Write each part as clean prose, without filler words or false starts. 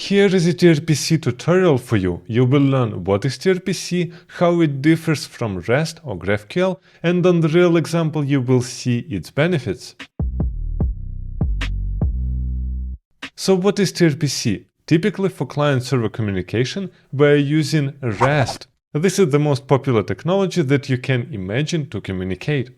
Here is a TRPC tutorial for you. You will learn what is TRPC, how it differs from REST or GraphQL, and on the real example you will see its benefits. So what is TRPC? Typically for client-server communication, we're using REST. This is the most popular technology that you can imagine to communicate.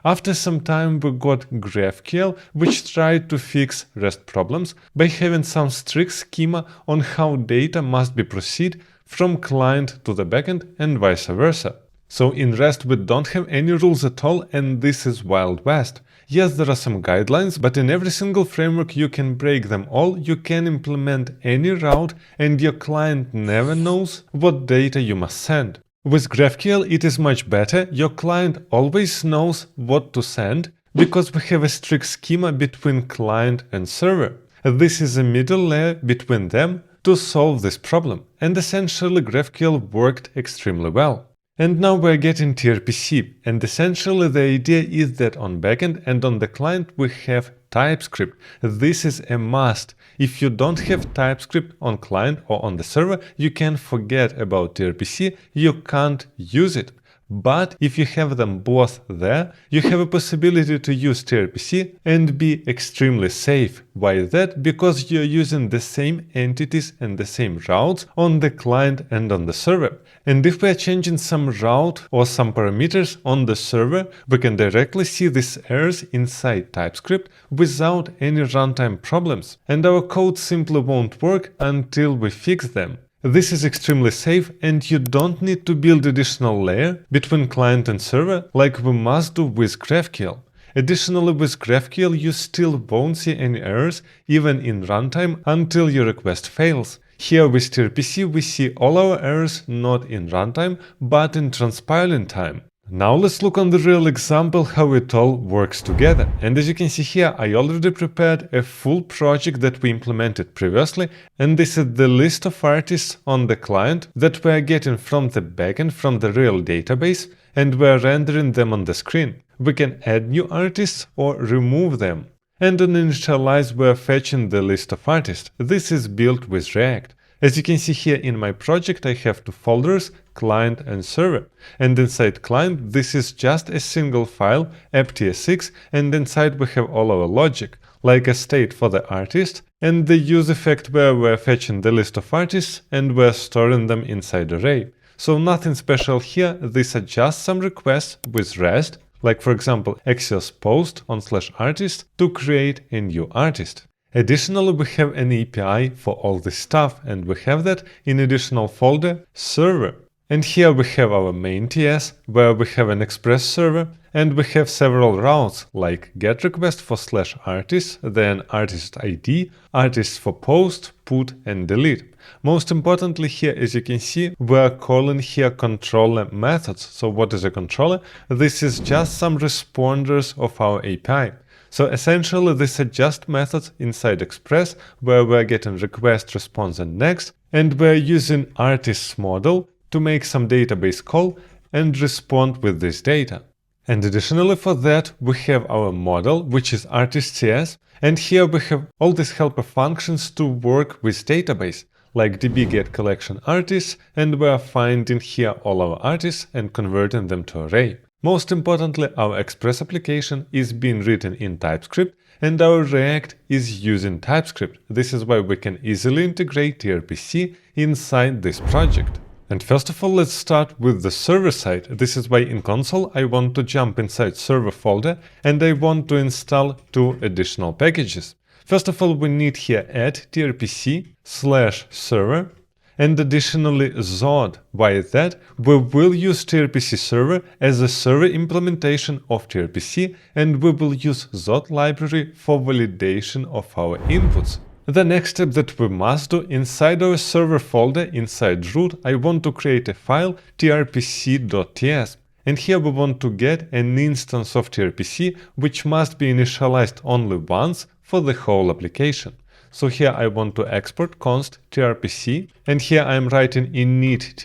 After some time we got GraphQL, which tried to fix REST problems by having some strict schema on how data must be proceed from client to the backend and vice versa. So in REST we don't have any rules at all, and this is Wild West. Yes, there are some guidelines, but in every single framework you can break them all, you can implement any route, and your client never knows what data you must send. With GraphQL it is much better. Your client always knows what to send because we have a strict schema between client and server. This is a middle layer between them to solve this problem, and essentially GraphQL worked extremely well. And now we're getting TRPC, and essentially the idea is that on backend and on the client we have TypeScript. This is a must. If you don't have TypeScript on client or on the server, you can forget about TRPC, you can't use it. But if you have them both there, you have a possibility to use TRPC and be extremely safe. Why that? Because you're using the same entities and the same routes on the client and on the server. And if we're changing some route or some parameters on the server, we can directly see these errors inside TypeScript without any runtime problems. And our code simply won't work until we fix them. This is extremely safe, and you don't need to build additional layer between client and server like we must do with GraphQL. Additionally, with GraphQL you still won't see any errors even in runtime until your request fails. Here with TRPC we see all our errors not in runtime but in transpiling time. Now let's look on the real example how it all works together. And as you can see here, I already prepared a full project that we implemented previously, and this is the list of artists on the client that we are getting from the backend, from the real database, and we are rendering them on the screen. We can add new artists or remove them. And on initialize we are fetching the list of artists. This is built with React. As you can see here in my project, I have two folders, client and server. And inside client, this is just a single file, app.tsx, and inside we have all our logic, like a state for the artist, and the use effect where we're fetching the list of artists and we're storing them inside array. So nothing special here, these are just some requests with REST, like for example Axios post on /artist to create a new artist. Additionally, we have an API for all this stuff, and we have that in additional folder server. And here we have our main TS, where we have an Express server, and we have several routes like get request for /artist, then artist ID, artists for post, put and delete. Most importantly here, as you can see, we are calling here controller methods. So what is a controller? This is just some responders of our API. So essentially these are just methods inside Express where we're getting request, response and next, and we're using artists model to make some database call and respond with this data. And additionally for that we have our model, which is artist.cs, and here we have all these helper functions to work with database, like db get collection artists, and we are finding here all our artists and converting them to array. Most importantly, our Express application is being written in TypeScript, and our React is using TypeScript. This is why we can easily integrate TRPC inside this project. And first of all, let's start with the server side. This is why in console I want to jump inside server folder and I want to install two additional packages. First of all, we need here add trpc/server. And additionally Zod. Why that? We will use TRPC server as a server implementation of TRPC, and we will use Zod library for validation of our inputs. The next step that we must do, inside our server folder, inside root, I want to create a file trpc.ts. And here we want to get an instance of TRPC, which must be initialized only once for the whole application. So here I want to export const trpc, and here I am writing init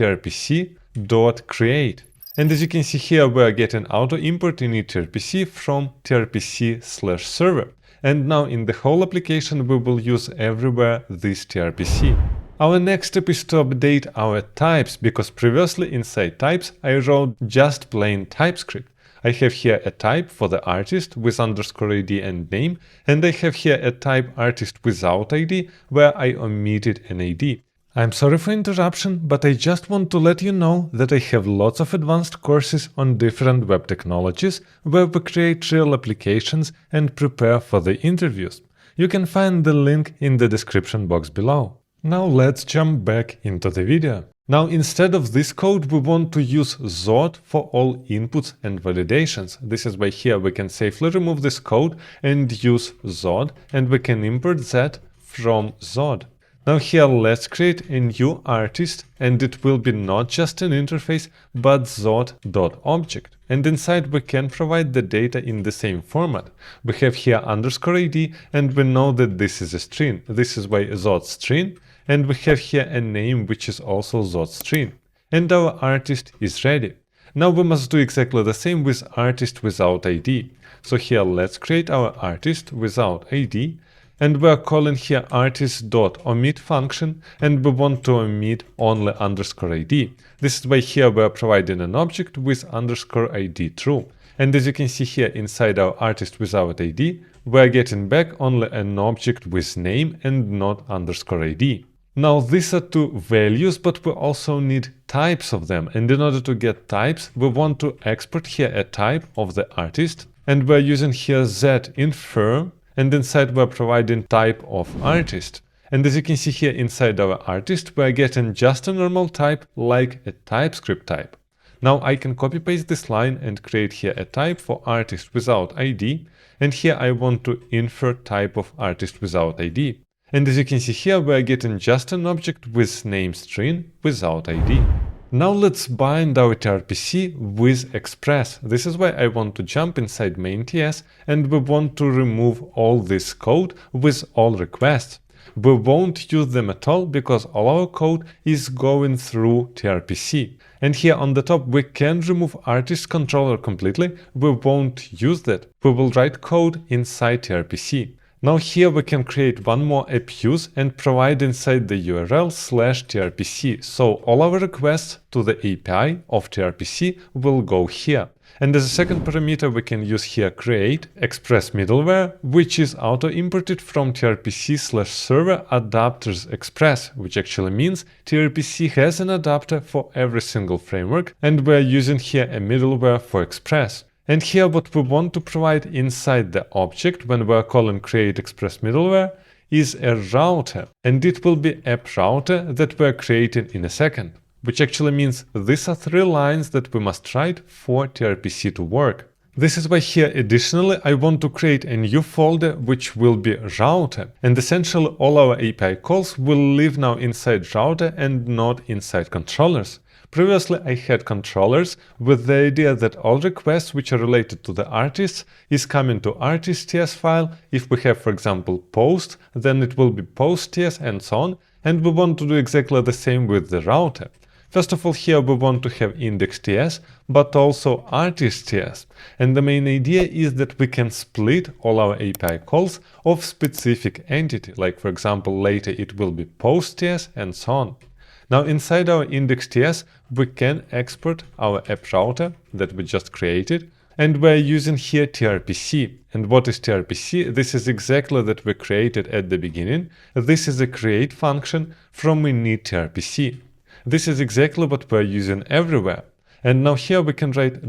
trpc.create. And as you can see here, we are getting auto import init trpc from trpc/server. and now in the whole application we will use everywhere this TRPC. Our next step is to update our types, because previously inside types I wrote just plain TypeScript. I have here a type for the artist with _ID and name, and I have here a type artist without ID where I omitted an ID. I'm sorry for interruption, but I just want to let you know that I have lots of advanced courses on different web technologies where we create real applications and prepare for the interviews. You can find the link in the description box below. Now let's jump back into the video. Now instead of this code we want to use Zod for all inputs and validations. This is why here we can safely remove this code and use Zod, and we can import that from Zod. Now here let's create a new artist, and it will be not just an interface but Zod.object. And inside we can provide the data in the same format. We have here _ID, and we know that this is a string. This is why Zod string. And we have here a name which is also Zod string. And our artist is ready. Now we must do exactly the same with artist without ID. So here let's create our artist without ID, and we are calling here artist.omit function, and we want to omit only _ID. This is why here we are providing an object with _ID true. And as you can see here inside our artist without ID, we are getting back only an object with name and not _ID. Now these are two values, but we also need types of them, and in order to get types we want to export here a type of the artist, and we're using here z_infer, and inside we're providing type of artist. And as you can see here inside our artist we're getting just a normal type like a TypeScript type. Now I can copy paste this line and create here a type for artist without ID, and here I want to infer type of artist without ID. And as you can see here, we are getting just an object with name string without ID. Now let's bind our TRPC with Express. This is why I want to jump inside main.ts, and we want to remove all this code with all requests. We won't use them at all because all our code is going through TRPC. And here on the top we can remove artist controller completely. We won't use that. We will write code inside TRPC. Now here we can create one more abuse and provide inside the URL /TRPC, so all our requests to the API of TRPC will go here. And as a second parameter we can use here create express middleware, which is auto-imported from TRPC/server adapters express, which actually means TRPC has an adapter for every single framework, and we're using here a middleware for express. And here what we want to provide inside the object when we're calling create express middleware is a router, and it will be app router that we're creating in a second, which actually means these are 3 lines that we must write for TRPC to work. This is why here additionally I want to create a new folder which will be router, and essentially all our API calls will live now inside router and not inside controllers. Previously I had controllers with the idea that all requests which are related to the artists is coming to artist.ts file. If we have for example post, then it will be post.ts and so on, and we want to do exactly the same with the router. First of all, here we want to have index.ts but also artist.ts, and the main idea is that we can split all our API calls of specific entity, like for example later it will be post.ts and so on. Now inside our index.ts we can export our app router that we just created, and we're using here TRPC. And what is TRPC? This is exactly that we created at the beginning. This is a create function from init TRPC. This is exactly what we're using everywhere. And now here we can write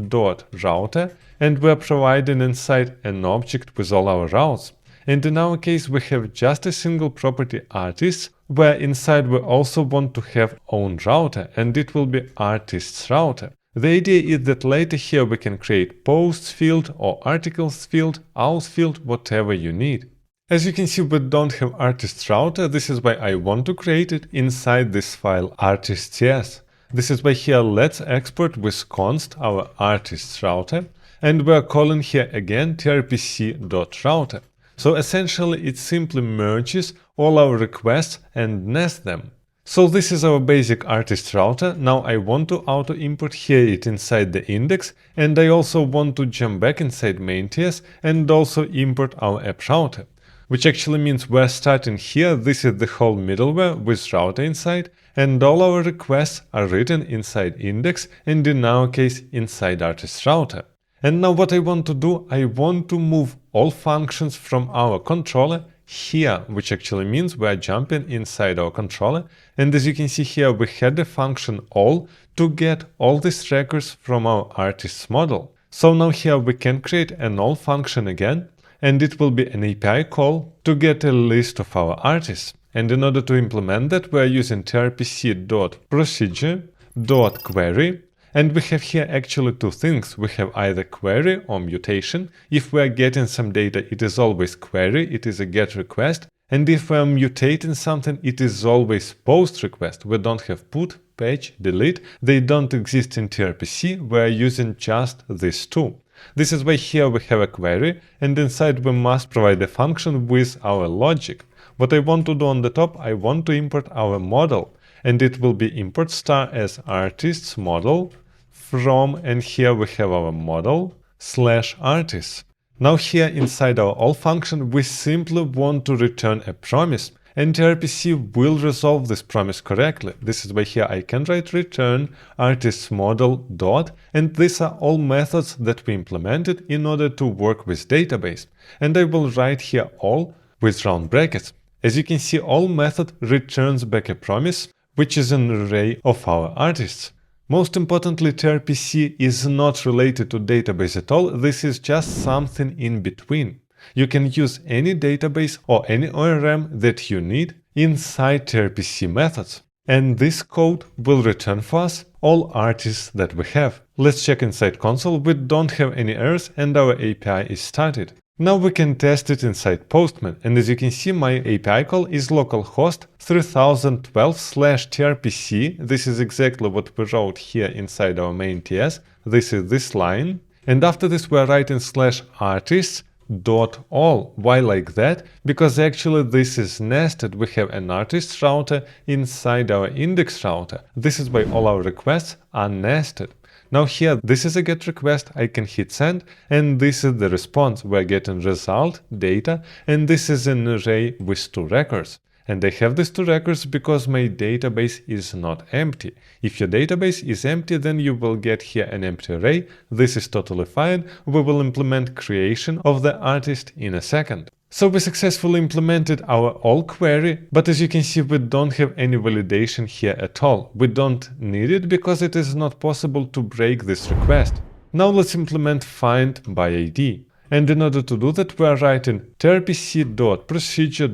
.router, and we're providing inside an object with all our routes. And in our case we have just a single property artists, where inside we also want to have own router, and it will be artists router. The idea is that later here we can create posts field or articles field, auth field, whatever you need. As you can see, we don't have artists router. This is why I want to create it inside this file artist.ts. This is why here let's export with const our artists router, and we're calling here again trpc.router. So essentially it simply merges all our requests and nests them. So this is our basic artist router. Now I want to auto import here it inside the index, and I also want to jump back inside main.ts and also import our app router, which actually means we're starting here. This is the whole middleware with router inside, and all our requests are written inside index and in our case inside artist router. And now what I want to do, I want to move all functions from our controller here, which actually means we are jumping inside our controller. And as you can see here, we had the function all to get all these records from our artists model. So now here we can create an all function again, and it will be an API call to get a list of our artists. And in order to implement that, we are using trpc.procedure.query. And we have here actually two things. We have either query or mutation. If we are getting some data, it is always query, it is a GET request. And if we are mutating something, it is always POST request. We don't have put, patch, delete. They don't exist in TRPC. We are using just these two. This is why here we have a query, and inside we must provide a function with our logic. What I want to do on the top, I want to import our model. And it will be import star as artists model from, and here we have our model / artists. Now here inside our all function, we simply want to return a promise, and TRPC will resolve this promise correctly. This is why here I can write return artists model dot, and these are all methods that we implemented in order to work with database. And I will write here all with round brackets. As you can see, all method returns back a promise, which is an array of our artists. Most importantly, TRPC is not related to database at all. This is just something in between. You can use any database or any ORM that you need inside TRPC methods. And this code will return for us all artists that we have. Let's check inside console. We don't have any errors and our API is started. Now we can test it inside Postman, and as you can see, my API call is localhost 3012/trpc. This is exactly what we wrote here inside our main.ts. This is this line. And after this, we're writing /artists.all. Why like that? Because actually this is nested. We have an artist router inside our index router. This is why all our requests are nested. Now here, this is a GET request, I can hit send, and this is the response. We're getting result, data, and this is an array with 2 records. And I have these 2 records because my database is not empty. If your database is empty, then you will get here an empty array. This is totally fine. We will implement creation of the artist in a second. So we successfully implemented our all query, but as you can see, we don't have any validation here at all. We don't need it because it is not possible to break this request. Now let's implement find by ID. And in order to do that, we are writing trpc.procedure.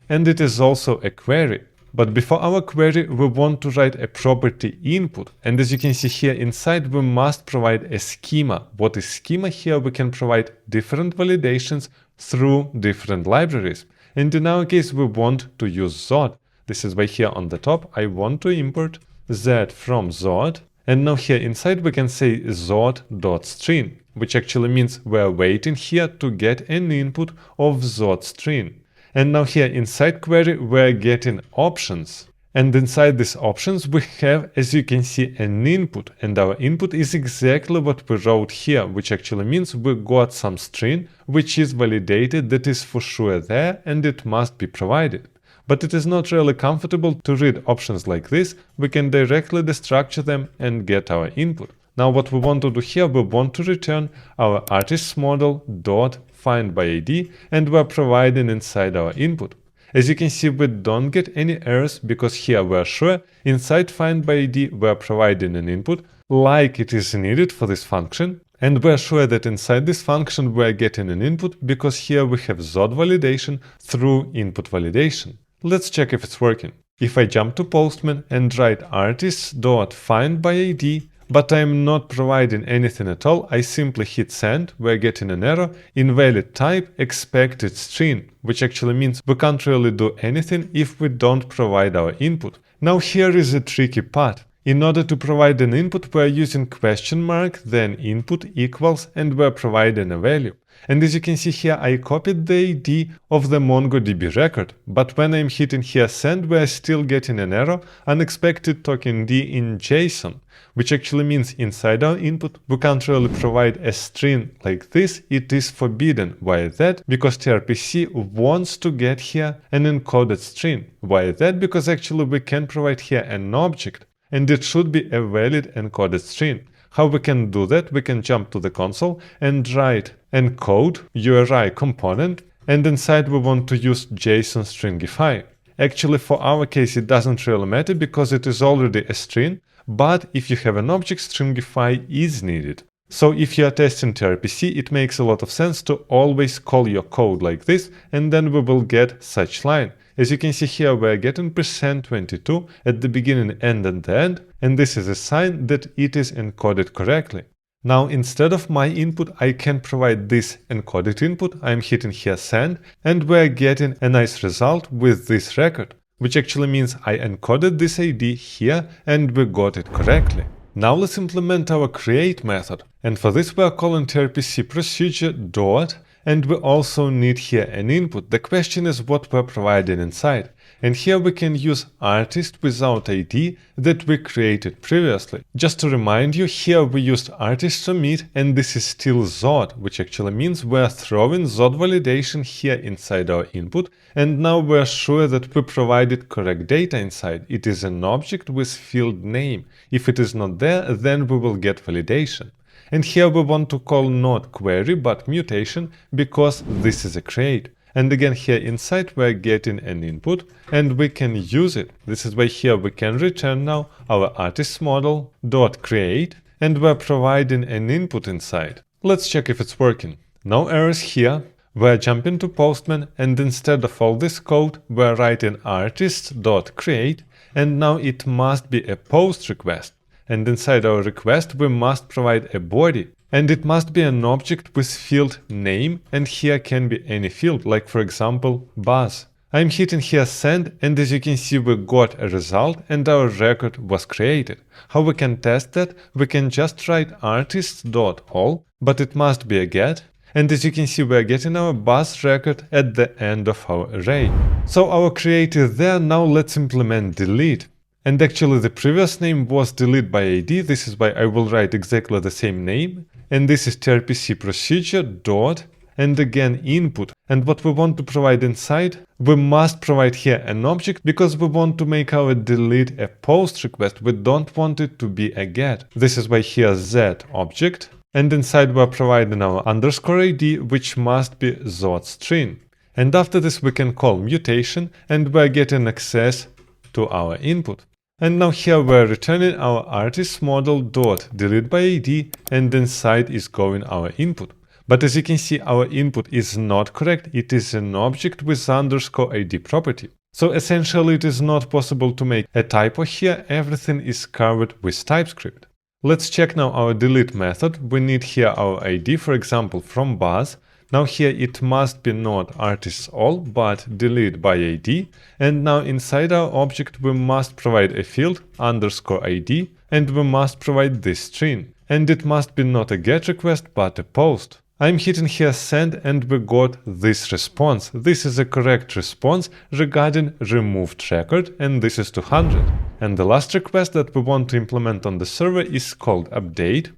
And it is also a query. But before our query, we want to write a property input. And as you can see here inside, we must provide a schema. What is schema? Here we can provide different validations through different libraries. And in our case, we want to use Zod. This is why here on the top, I want to import Z from Zod. And now here inside, we can say Zod.string, which actually means we're waiting here to get an input of Zod string. And now here inside query, we're getting options. And inside these options, we have, as you can see, an input. And our input is exactly what we wrote here, which actually means we got some string, which is validated, that is for sure there, and it must be provided. But it is not really comfortable to read options like this. We can directly destructure them and get our input. Now what we want to do here, we want to return our artists model dot find by ID, and we're providing inside our input. As you can see, we don't get any errors because here we're sure inside find by ID we're providing an input like it is needed for this function, and we're sure that inside this function we're getting an input because here we have Zod validation through input validation. Let's check if it's working. If I jump to Postman and write artists.find by ID, but I'm not providing anything at all, I simply hit send, we're getting an error, invalid type, expected string, which actually means we can't really do anything if we don't provide our input. Now here is a tricky part. In order to provide an input, we're using question mark, then input equals, and we're providing a value. And as you can see here, I copied the ID of the MongoDB record, but when I'm hitting here send, we're still getting an error, unexpected token D in JSON, which actually means inside our input, we can't really provide a string like this. It is forbidden. Why is that? Because TRPC wants to get here an encoded string. Why is that? Because actually we can provide here an object, and it should be a valid encoded string. How we can do that? We can jump to the console and write encode URI component, and inside we want to use JSON stringify. Actually, for our case, it doesn't really matter because it is already a string, but if you have an object, stringify is needed. So if you are testing TRPC, it makes a lot of sense to always call your code like this, and then we will get such line. As you can see here, we're getting %22 at the beginning and at the end, and this is a sign that it is encoded correctly. Now, instead of my input, I can provide this encoded input. I'm hitting here send, and we're getting a nice result with this record, which actually means I encoded this ID here and we got it correctly. Now let's implement our create method, and for this we're calling TRPC procedure dot, and we also need here an input. The question is what we're providing inside. And here we can use artist without ID that we created previously. Just to remind you, here we used artist submit, and this is still Zod, which actually means we're throwing Zod validation here inside our input, and now we're sure that we provided correct data inside. It is an object with field name. If it is not there, then we will get validation. And here we want to call not query but mutation because this is a create. And again here inside we're getting an input and we can use it. This is why here we can return now our artist model dot create, and we're providing an input inside. Let's check if it's working. No errors here. We're jumping to Postman, and instead of all this code, we're writing artist.create, and now it must be a post request. And inside our request, we must provide a body, and it must be an object with field name, and here can be any field, like for example, Buzz. I'm hitting here send, and as you can see, we got a result and our record was created. How we can test that? We can just write artist.all, but it must be a get. And as you can see, we are getting our Buzz record at the end of our array. So our create is there. Now let's implement delete. And actually the previous name was delete by ID. This is why I will write exactly the same name. And this is TRPC procedure dot, and again input. And what we want to provide inside, we must provide here an object because we want to make our delete a post request. We don't want it to be a get. This is why here z object. And inside we're providing our underscore ID, which must be Zod string. And after this we can call mutation, and we're getting access to our input. And now here we're returning our artist model dot delete by ID, and inside is going our input. But as you can see, our input is not correct. It is an object with underscore ID property. So essentially it is not possible to make a typo here. Everything is covered with TypeScript. Let's check now our delete method. We need here our ID, for example, from Buzz. Now here it must be not artists all, but delete by ID. And now inside our object we must provide a field underscore ID, and we must provide this string. And it must be not a GET request, but a POST. I'm hitting here send, and we got this response. This is a correct response regarding removed record, and this is 200. And the last request that we want to implement on the server is called update.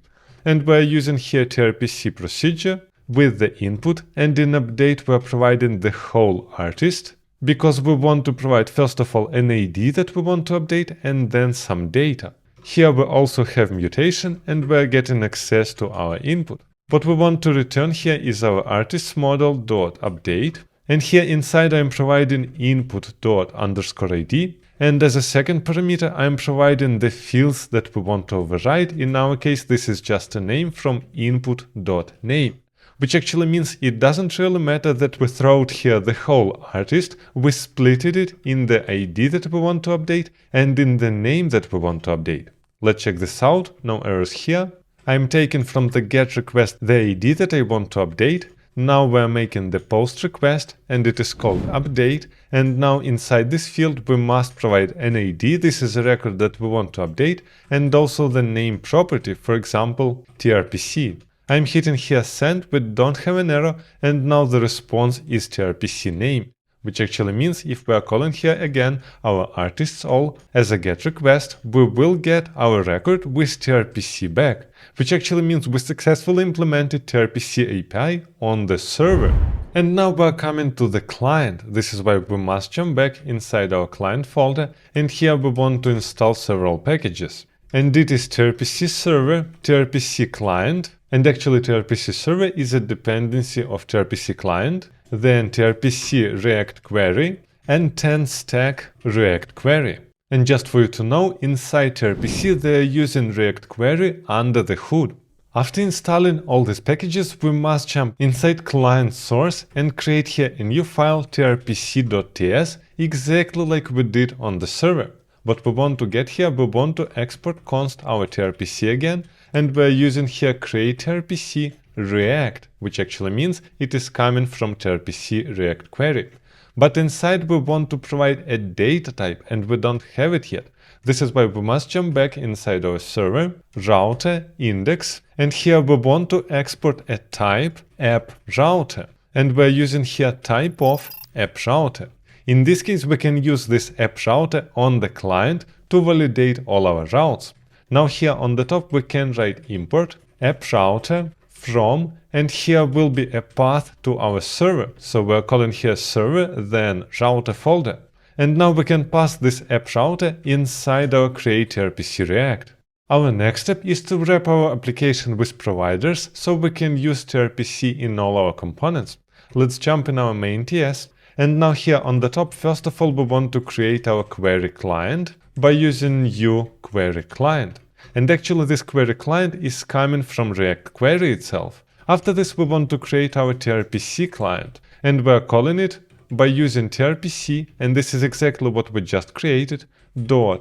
And we're using here TRPC procedure with the input, and in update we're providing the whole artist, because we want to provide first of all an ID that we want to update and then some data. Here we also have mutation, and we're getting access to our input. What we want to return here is our artist model dot update, and here inside I'm providing input dot underscore ID, and as a second parameter I'm providing the fields that we want to override. In our case this is just a name from input dot name, which actually means it doesn't really matter that we throw out here the whole artist. We splitted it in the ID that we want to update and in the name that we want to update. Let's check this out. No errors here. I'm taking from the GET request the ID that I want to update. Now we're making the post request, and it is called update. And now inside this field, we must provide an ID. This is a record that we want to update, and also the name property, for example, TRPC. I'm hitting here send, we don't have an error, and now the response is TRPC name, which actually means if we are calling here again our artists all as a GET request, we will get our record with TRPC back, which actually means we successfully implemented TRPC API on the server. And now we're coming to the client. This is why we must jump back inside our client folder, and here we want to install several packages. And it is TRPC server, TRPC client, and actually TRPC server is a dependency of TRPC client, then TRPC React query, and 10 stack React query. And just for you to know, inside TRPC they are using React query under the hood. After installing all these packages, we must jump inside client source and create here a new file trpc.ts, exactly like we did on the server. What we want to get here, we want to export const our TRPC again, and we're using here create TRPC React, which actually means it is coming from TRPC React query. But inside we want to provide a data type, and we don't have it yet. This is why we must jump back inside our server, router, index, and here we want to export a type app router, and we're using here type of app router. In this case, we can use this app router on the client to validate all our routes. Now here on the top, we can write import app router from, and here will be a path to our server. So we're calling here server, then router folder. And now we can pass this app router inside our create TRPC React. Our next step is to wrap our application with providers so we can use TRPC in all our components. Let's jump in our main TS. And now here on the top, first of all, we want to create our query client by using new query client. And actually this query client is coming from React query itself. After this, we want to create our TRPC client, and we're calling it by using TRPC, and this is exactly what we just created,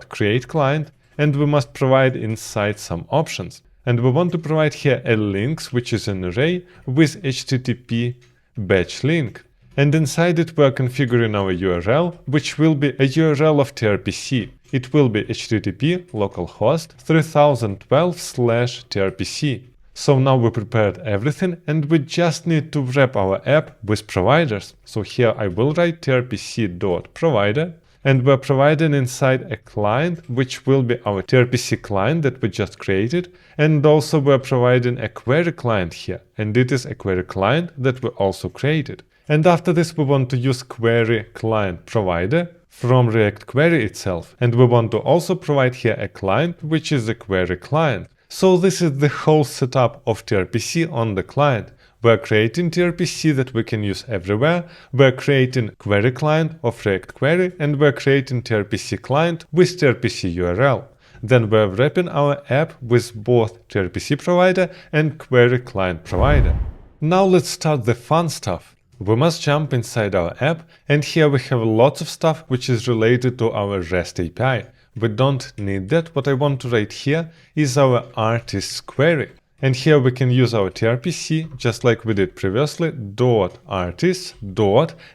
.create client, and we must provide inside some options. And we want to provide here a links, which is an array with HTTP batch link. And inside it, we are configuring our URL, which will be a URL of TRPC. It will be HTTP localhost 3012/TRPC. So now we prepared everything, and we just need to wrap our app with providers. So here I will write trpc.provider, and we're providing inside a client, which will be our TRPC client that we just created. And also we're providing a query client here, and it is a query client that we also created. And after this, we want to use query client provider from React query itself. And we want to also provide here a client, which is a query client. So this is the whole setup of TRPC on the client. We're creating TRPC that we can use everywhere. We're creating query client of React query, and we're creating TRPC client with TRPC URL. Then we're wrapping our app with both TRPC provider and query client provider. Now let's start the fun stuff. We must jump inside our app, and here we have lots of stuff which is related to our REST API. We don't need that. What I want to write here is our artists query. And here we can use our TRPC, just like we did previously, .artists, .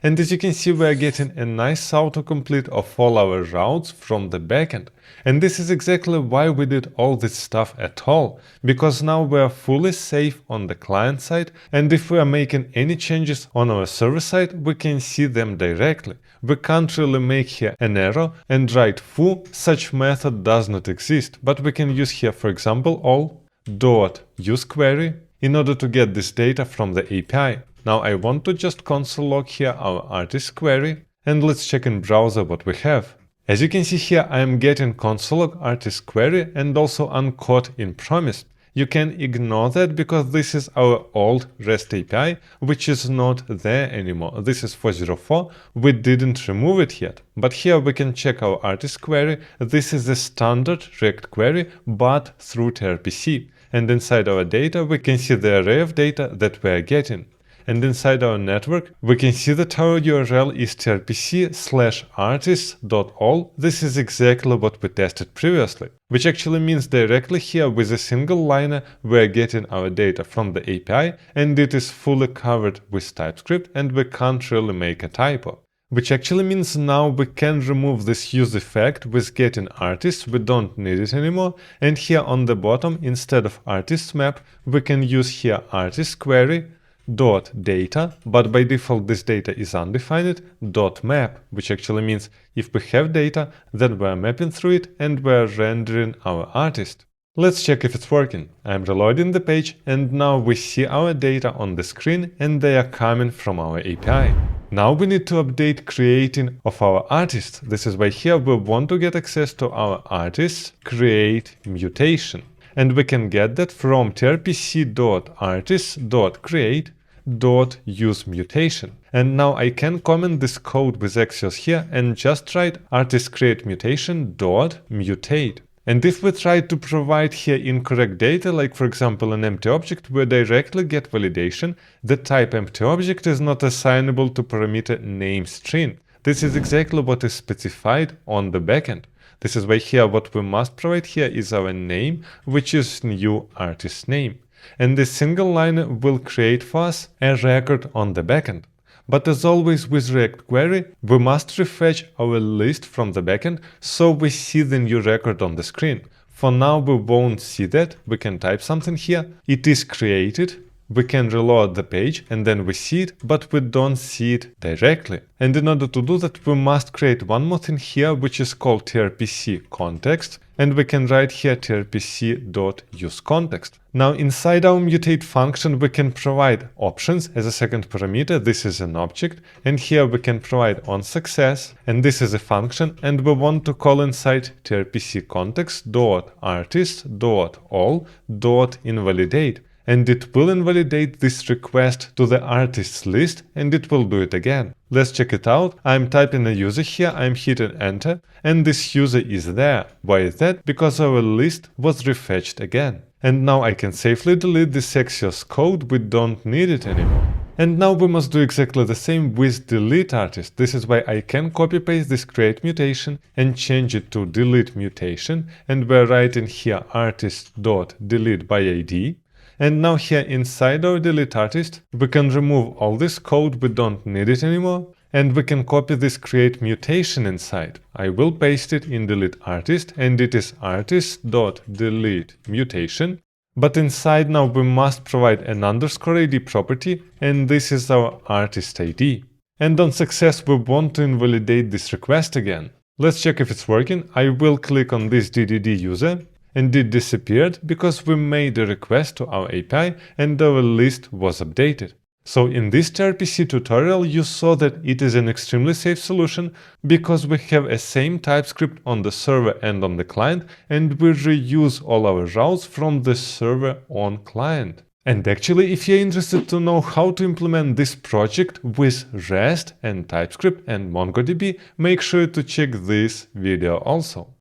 And as you can see, we are getting a nice autocomplete of all our routes from the backend. And this is exactly why we did all this stuff at all, because now we are fully safe on the client side, and if we are making any changes on our server side, we can see them directly. We can't really make here an error and write foo. Such method does not exist, but we can use here, for example, all .useQuery in order to get this data from the API. Now I want to just console log here our artist query, and let's check in browser what we have. As you can see here, I am getting console log artist query and also uncaught in promise. You can ignore that because this is our old REST API, which is not there anymore. This is 404. We didn't remove it yet. But here we can check our artist query. This is the standard React query, but through TRPC. And inside our data, we can see the array of data that we are getting. And inside our network, we can see that our URL is trpc/artist.all. This is exactly what we tested previously, which actually means directly here with a single liner, we're getting our data from the API, and it is fully covered with TypeScript, and we can't really make a typo. Which actually means now we can remove this use effect with getting artist, we don't need it anymore, and here on the bottom, instead of artist map, we can use here artist query dot data, but by default this data is undefined, dot map, which actually means if we have data, then we're mapping through it and we're rendering our artist. Let's check if it's working. I'm reloading the page, and now we see our data on the screen and they are coming from our API. Now we need to update creating of our artist. This is why here we want to get access to our artist create mutation. And we can get that from trpc.artist.create.useMutation. And now I can comment this code with Axios here and just write artist create mutation dot mutate. And if we try to provide here incorrect data, like for example an empty object, we directly get validation that type empty object is not assignable to parameter name string. This is exactly what is specified on the backend. This is why here what we must provide here is our name, which is new artist name. And this single line will create for us a record on the backend. But as always with React query, we must refetch our list from the backend so we see the new record on the screen. For now we won't see that, we can type something here, it is created, we can reload the page and then we see it, but we don't see it directly. And in order to do that, we must create one more thing here, which is called trpc context, and we can write here trpc.useContext. Now inside our mutate function, we can provide options as a second parameter. This is an object, and here we can provide onSuccess, and this is a function, and we want to call inside trpc context.artist.all.invalidate. And it will invalidate this request to the artists list, and it will do it again. Let's check it out. I'm typing a user here, I'm hitting enter, and this user is there. Why is that? Because our list was refetched again. And now I can safely delete this Axios code, we don't need it anymore. And now we must do exactly the same with delete artist. This is why I can copy paste this create mutation and change it to delete mutation, and we're writing here artist.delete by ID. And now here inside our delete artist, we can remove all this code, we don't need it anymore, and we can copy this create mutation inside. I will paste it in delete artist, and it is artist.delete mutation. But inside now we must provide an underscore ID property, and this is our artist ID. And on success we want to invalidate this request again. Let's check if it's working. I will click on this DDD user, and it disappeared because we made a request to our API and our list was updated. So in this TRPC tutorial you saw that it is an extremely safe solution because we have a same TypeScript on the server and on the client, and we reuse all our routes from the server on client. And actually, if you're interested to know how to implement this project with REST and TypeScript and MongoDB, make sure to check this video also.